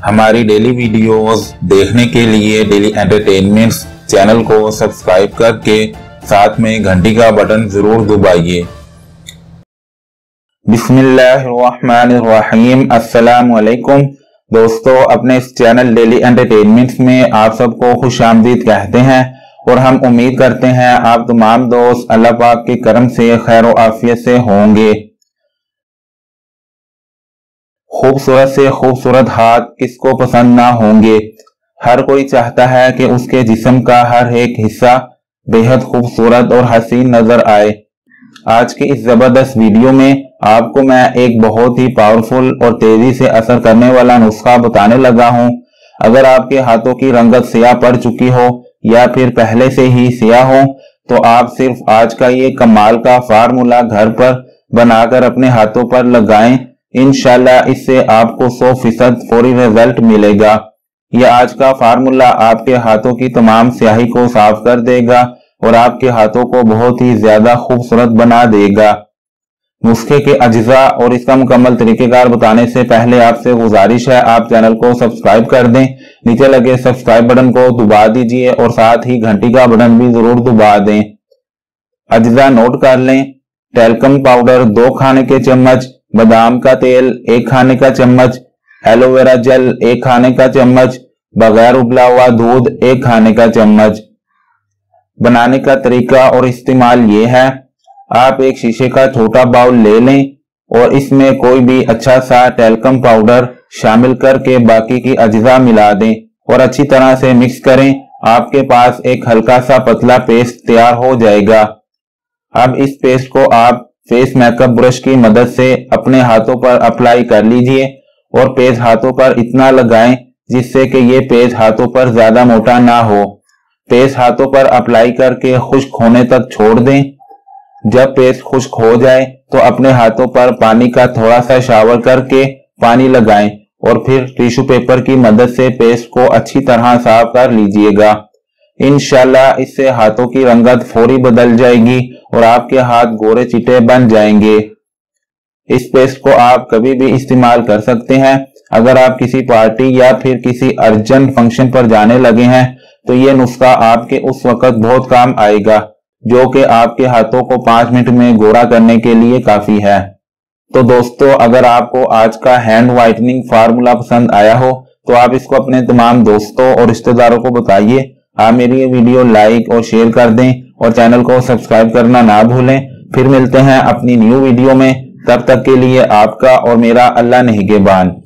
हमारी daily videos देखने के लिए डेली एंटरटेनमेंट्स चैनल को सब्सक्राइब करके साथ में घंटी का बटन जरूर दबाइए। बिस्मिल्लाहिर्रहमानिर्रहीम। अस्सलामु अलैकुम दोस्तों, अपने इस चैनल डेली एंटरटेनमेंट्स में आप सबको खुशामदीद कहते हैं और हम उम्मीद करते हैं आप तमाम दोस्त अल्लाह पाक के करम से खैर और आफियत से होंगे। खूबसूरत से खूबसूरत हाथ किसको पसंद ना होंगे। हर कोई चाहता है कि उसके जिस्म का हर एक हिस्सा बेहद खूबसूरत और हसीन नजर आए। आज की इस जबरदस्त वीडियो में आपको मैं एक बहुत ही पावरफुल और तेजी से असर करने वाला नुस्खा बताने लगा हूं। अगर आपके हाथों की रंगत स्याह पड़ चुकी हो या फिर पहले से ही स्याह हो तो आप सिर्फ आज का ये कमाल का फार्मूला घर पर बनाकर अपने हाथों पर लगाएं। इंशाल्लाह इससे आपको 100% फौरी रिजल्ट मिलेगा। यह आज का फार्मूला आपके हाथों की तमाम स्याही को साफ कर देगा और आपके हाथों को बहुत ही ज्यादा खूबसूरत बना देगा। नुस्खे के अज्जा और इसका मुकम्मल तरीकेकार बताने से पहले आपसे गुजारिश है आप चैनल को सब्सक्राइब कर दें। नीचे लगे सब्सक्राइब बटन को दबा दीजिए और साथ ही घंटी का बटन भी जरूर दबा दें। अज्जा नोट कर लें। टेल्कम पाउडर 2 खाने के चम्मच, बादाम का तेल 1 खाने का चम्मच, एलोवेरा जेल 1 खाने का चम्मच, बगैर उबला हुआ दूध 1 खाने का चम्मच। बनाने का तरीका और इस्तेमाल ये है, आप एक शीशे का छोटा बाउल ले लें और इसमें कोई भी अच्छा सा टेल्कम पाउडर शामिल करके बाकी की अज्जा मिला दें और अच्छी तरह से मिक्स करें। आपके पास एक हल्का सा पतला पेस्ट तैयार हो जाएगा। अब इस पेस्ट को आप फेस मेकअप ब्रश की मदद से अपने हाथों पर अप्लाई कर लीजिए और पेस्ट हाथों पर इतना लगाएं जिससे कि ये पेस्ट हाथों पर ज्यादा मोटा ना हो। पेस्ट हाथों पर अप्लाई करके खुश्क होने तक छोड़ दें। जब पेस्ट खुश्क हो जाए तो अपने हाथों पर पानी का थोड़ा सा शावर करके पानी लगाएं और फिर टिश्यू पेपर की मदद से पेस्ट को अच्छी तरह साफ कर लीजिएगा। इंशाल्लाह इससे हाथों की रंगत फौरी बदल जाएगी और आपके हाथ गोरे चिटे बन जाएंगे। इस पेस्ट को आप कभी भी इस्तेमाल कर सकते हैं। अगर आप किसी पार्टी या फिर किसी अर्जेंट फंक्शन पर जाने लगे हैं तो ये नुस्खा आपके उस वक्त बहुत काम आएगा जो कि आपके हाथों को 5 मिनट में गोरा करने के लिए काफी है। तो दोस्तों, अगर आपको आज का हैंड व्हाइटनिंग फार्मूला पसंद आया हो तो आप इसको अपने तमाम दोस्तों और रिश्तेदारों को बताइए। आप मेरी ये वीडियो लाइक और शेयर कर दें और चैनल को सब्सक्राइब करना ना भूलें। फिर मिलते हैं अपनी न्यू वीडियो में, तब तक के लिए आपका और मेरा अल्लाह निगहबान।